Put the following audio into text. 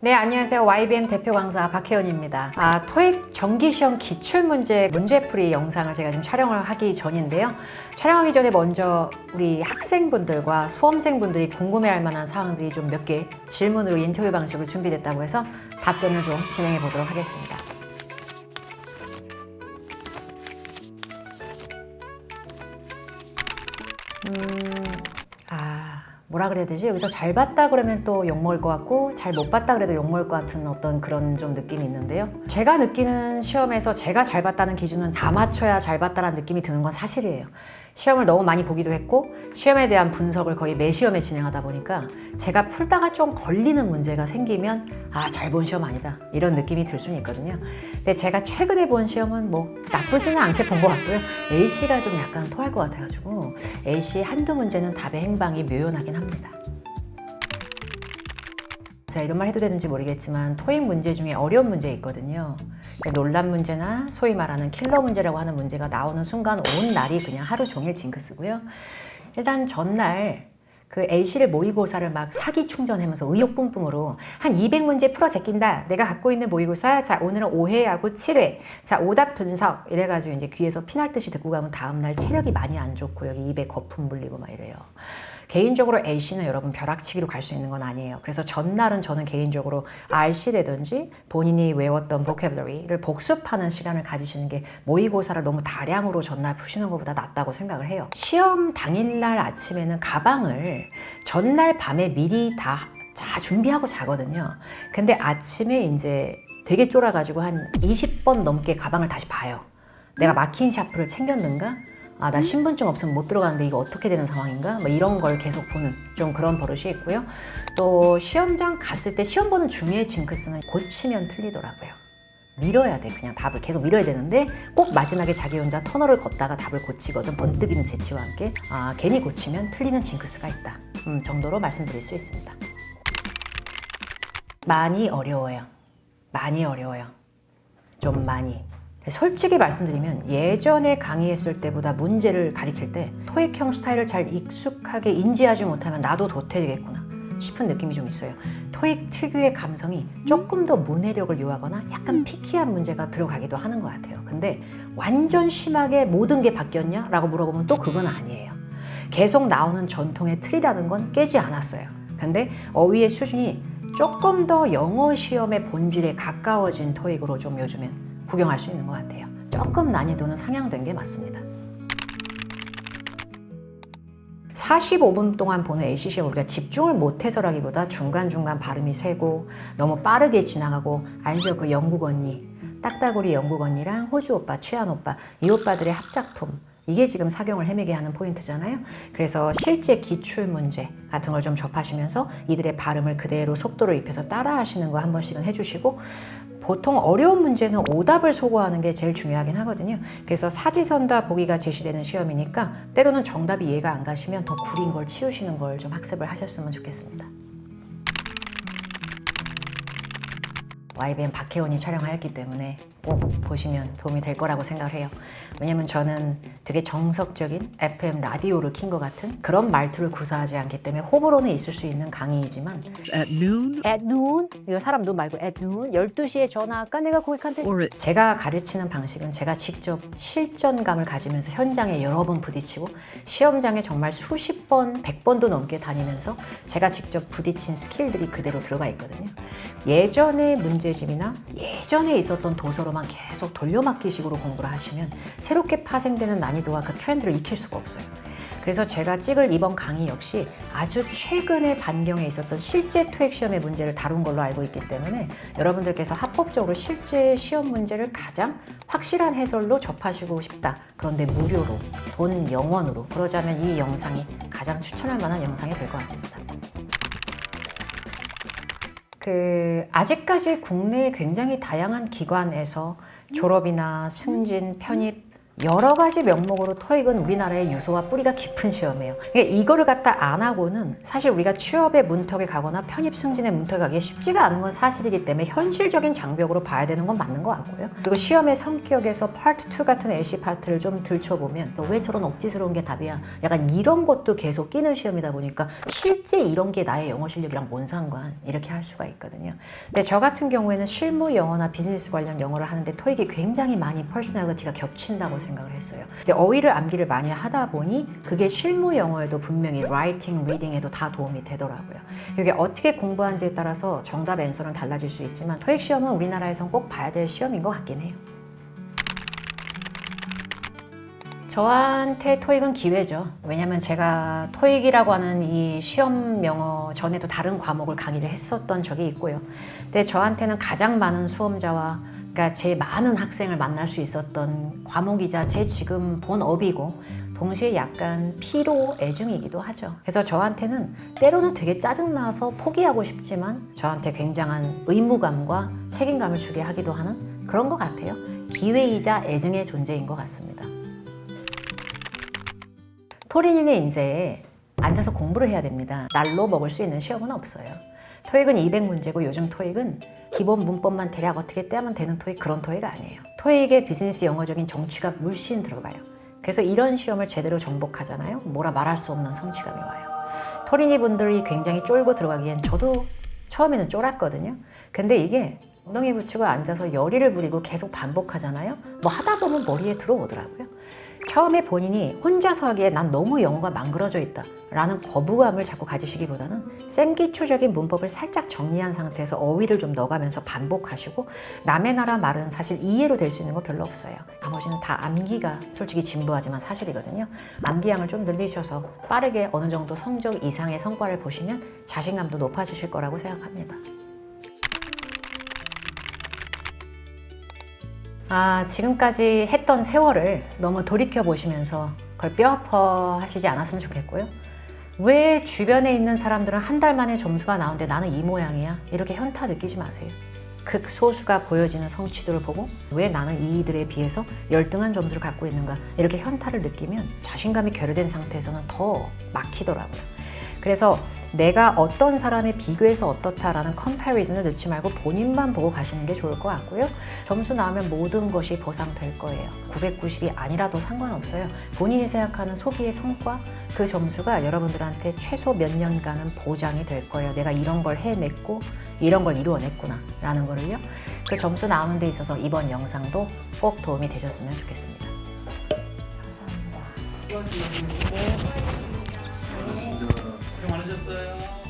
네, 안녕하세요. YBM 대표 강사 박혜원입니다. 토익 정기시험 기출문제 문제풀이 영상을 제가 지금 촬영을 하기 전인데요. 촬영하기 전에 먼저 우리 학생분들과 수험생분들이 궁금해할 만한 사항들이 좀 몇 개 질문으로 인터뷰 방식으로 준비됐다고 해서 답변을 좀 진행해 보도록 하겠습니다. 뭐라 그래야 되지? 여기서 잘 봤다 그러면 또 욕먹을 것 같고 잘 못 봤다 그래도 욕먹을 것 같은 어떤 그런 좀 느낌이 있는데요. 제가 느끼는 시험에서 제가 잘 봤다는 기준은 다 맞춰야 잘 봤다라는 느낌이 드는 건 사실이에요. 시험을 너무 많이 보기도 했고 시험에 대한 분석을 거의 매 시험에 진행하다 보니까 제가 풀다가 좀 걸리는 문제가 생기면 잘 본 시험 아니다 이런 느낌이 들 수는 있거든요. 근데 제가 최근에 본 시험은 뭐 나쁘지는 않게 본 것 같고요. A씨가 좀 약간 토할 것 같아가지고 A씨 한두 문제는 답의 행방이 묘연하긴 합니다. 제가 이런 말 해도 되는지 모르겠지만 토익 문제 중에 어려운 문제 있거든요. 논란 문제나 소위 말하는 킬러 문제라고 하는 문제가 나오는 순간 온 날이 그냥 하루 종일 징크스고요. 일단 전날 그 A씨를 모의고사를 막 사기 충전하면서 의욕 뿜뿜으로 한 200문제 풀어 제낀다. 내가 갖고 있는 모의고사. 자, 오늘은 5회하고 7회. 자, 오답 분석. 이래가지고 이제 귀에서 피날 듯이 듣고 가면 다음날 체력이 많이 안 좋고 여기 입에 거품 물리고 막 이래요. 개인적으로 A씨는 여러분 벼락치기로 갈 수 있는 건 아니에요. 그래서 전날은 저는 개인적으로 RC라든지 본인이 외웠던 vocabulary를 복습하는 시간을 가지시는 게 모의고사를 너무 다량으로 전날 푸시는 것보다 낫다고 생각을 해요. 시험 당일날 아침에는 가방을 전날 밤에 미리 다 준비하고 자거든요. 근데 아침에 이제 되게 쫄아가지고 한 20번 넘게 가방을 다시 봐요. 내가 마킹 차프를 챙겼는가? 나 신분증 없으면 못 들어가는데 이거 어떻게 되는 상황인가? 뭐 이런 걸 계속 보는 좀 그런 버릇이 있고요. 또 시험장 갔을 때 시험 보는 중에 징크스는 고치면 틀리더라고요. 밀어야 돼. 그냥 답을 계속 밀어야 되는데 꼭 마지막에 자기 혼자 터널을 걷다가 답을 고치거든. 번뜩이는 재치와 함께. 괜히 고치면 틀리는 징크스가 있다. 정도로 말씀드릴 수 있습니다. 많이 어려워요. 많이 어려워요. 좀 많이. 솔직히 말씀드리면 예전에 강의했을 때보다 문제를 가리킬 때 토익형 스타일을 잘 익숙하게 인지하지 못하면 나도 도태되겠구나 싶은 느낌이 좀 있어요. 토익 특유의 감성이 조금 더 문해력을 요하거나 약간 피키한 문제가 들어가기도 하는 것 같아요. 근데 완전 심하게 모든 게 바뀌었냐? 라고 물어보면 또 그건 아니에요. 계속 나오는 전통의 틀이라는 건 깨지 않았어요. 근데 어휘의 수준이 조금 더 영어 시험의 본질에 가까워진 토익으로 좀 요즘엔 구경할 수 있는 것 같아요. 조금 난이도는 상향된 게 맞습니다. 45분 동안 보는 AC 시험 우리가 집중을 못해서라기보다 중간중간 발음이 새고 너무 빠르게 지나가고 알죠? 그 영국 언니, 딱따구리 영국 언니랑 호주 오빠, 취한 오빠 이 오빠들의 합작품 이게 지금 사경을 헤매게 하는 포인트잖아요. 그래서 실제 기출문제 같은 걸 좀 접하시면서 이들의 발음을 그대로 속도를 입혀서 따라 하시는 거 한 번씩은 해주시고 보통 어려운 문제는 오답을 소거하는 게 제일 중요하긴 하거든요. 그래서 사지선다 보기가 제시되는 시험이니까 때로는 정답이 이해가 안 가시면 더 구린 걸 치우시는 걸 좀 학습을 하셨으면 좋겠습니다. YBM 박혜원이 촬영하였기 때문에 꼭 보시면 도움이 될 거라고 생각해요. 왜냐면 저는 되게 정석적인 FM 라디오를 킨 것 같은 그런 말투를 구사하지 않기 때문에 호불호는 있을 수 있는 강의이지만 At noon? At noon? 이거 사람 눈 말고 at noon? 12시에 전화할까? 내가 고객한테 제가 가르치는 방식은 제가 직접 실전감을 가지면서 현장에 여러 번 부딪히고 시험장에 정말 수십 번, 100번도 넘게 다니면서 제가 직접 부딪힌 스킬들이 그대로 들어가 있거든요. 예전의 문제집이나 예전에 있었던 도서로만 계속 돌려막기식으로 공부를 하시면 새롭게 파생되는 난이도와 그 트렌드를 익힐 수가 없어요. 그래서 제가 찍을 이번 강의 역시 아주 최근에 반경에 있었던 실제 토익 시험의 문제를 다룬 걸로 알고 있기 때문에 여러분들께서 합법적으로 실제 시험 문제를 가장 확실한 해설로 접하시고 싶다. 그런데 무료로, 돈 0원으로. 그러자면 이 영상이 가장 추천할 만한 영상이 될 것 같습니다. 아직까지 국내에 굉장히 다양한 기관에서 졸업이나 승진, 편입 여러 가지 명목으로 토익은 우리나라의 유서와 뿌리가 깊은 시험이에요. 그러니까 이거를 갖다 안 하고는 사실 우리가 취업의 문턱에 가거나 편입 승진의 문턱에 가기 쉽지가 않은 건 사실이기 때문에 현실적인 장벽으로 봐야 되는 건 맞는 것 같고요. 그리고 시험의 성격에서 파트 2 같은 LC 파트를 좀 들춰보면 너 왜 저런 억지스러운 게 답이야? 약간 이런 것도 계속 끼는 시험이다 보니까 실제 이런 게 나의 영어 실력이랑 뭔 상관? 이렇게 할 수가 있거든요. 근데 저 같은 경우에는 실무 영어나 비즈니스 관련 영어를 하는데 토익이 굉장히 많이 퍼스널리티가 겹친다고 생각을 했어요. 근데 어휘를 암기를 많이 하다 보니 그게 실무 영어에도 분명히 라이팅, 리딩에도 다 도움이 되더라고요. 이게 어떻게 공부하는지에 따라서 정답 앤서는 달라질 수 있지만 토익 시험은 우리나라에선 꼭 봐야 될 시험인 것 같긴 해요. 저한테 토익은 기회죠. 왜냐면 제가 토익이라고 하는 이 시험 영어 전에도 다른 과목을 강의를 했었던 적이 있고요. 근데 저한테는 가장 많은 수험자와 그러니까 제일 많은 학생을 만날 수 있었던 과목이자 제 지금 본업이고 동시에 약간 피로 애증이기도 하죠. 그래서 저한테는 때로는 되게 짜증나서 포기하고 싶지만 저한테 굉장한 의무감과 책임감을 주게 하기도 하는 그런 것 같아요. 기회이자 애증의 존재인 것 같습니다. 토린이는 이제 앉아서 공부를 해야 됩니다. 날로 먹을 수 있는 시험은 없어요. 토익은 200문제고 요즘 토익은 기본 문법만 대략 어떻게 떼면 되는 토익 그런 토익 아니에요. 토익에 비즈니스 영어적인 정취가 물씬 들어가요. 그래서 이런 시험을 제대로 정복하잖아요. 뭐라 말할 수 없는 성취감이 와요. 토린이 분들이 굉장히 쫄고 들어가기엔 저도 처음에는 쫄았거든요. 근데 이게 엉덩이 붙이고 앉아서 열의를 부리고 계속 반복하잖아요. 뭐 하다 보면 머리에 들어오더라고요. 처음에 본인이 혼자서 하기에 난 너무 영어가 망그러져 있다 라는 거부감을 자꾸 가지시기보다는 생기초적인 문법을 살짝 정리한 상태에서 어휘를 좀 넣어가면서 반복하시고 남의 나라 말은 사실 이해로 될 수 있는 거 별로 없어요. 나머지는 다 암기가 솔직히 진부하지만 사실이거든요. 암기량을 좀 늘리셔서 빠르게 어느 정도 성적 이상의 성과를 보시면 자신감도 높아지실 거라고 생각합니다. 지금까지 했던 세월을 너무 돌이켜보시면서 그걸 뼈아파 하시지 않았으면 좋겠고요. 왜 주변에 있는 사람들은 한 달 만에 점수가 나오는데 나는 이 모양이야? 이렇게 현타 느끼지 마세요. 극소수가 보여지는 성취도를 보고 왜 나는 이들에 비해서 열등한 점수를 갖고 있는가 이렇게 현타를 느끼면 자신감이 결여된 상태에서는 더 막히더라고요. 그래서 내가 어떤 사람에 비교해서 어떻다라는 컴패리즌을 넣지 말고 본인만 보고 가시는 게 좋을 것 같고요. 점수 나오면 모든 것이 보상될 거예요. 990이 아니라도 상관없어요. 본인이 생각하는 소기의 성과, 그 점수가 여러분들한테 최소 몇 년간은 보장이 될 거예요. 내가 이런 걸 해냈고 이런 걸 이루어냈구나 라는 거를요. 그 점수 나오는 데 있어서 이번 영상도 꼭 도움이 되셨으면 좋겠습니다. 수고하셨습니다. 고생 많으셨어요.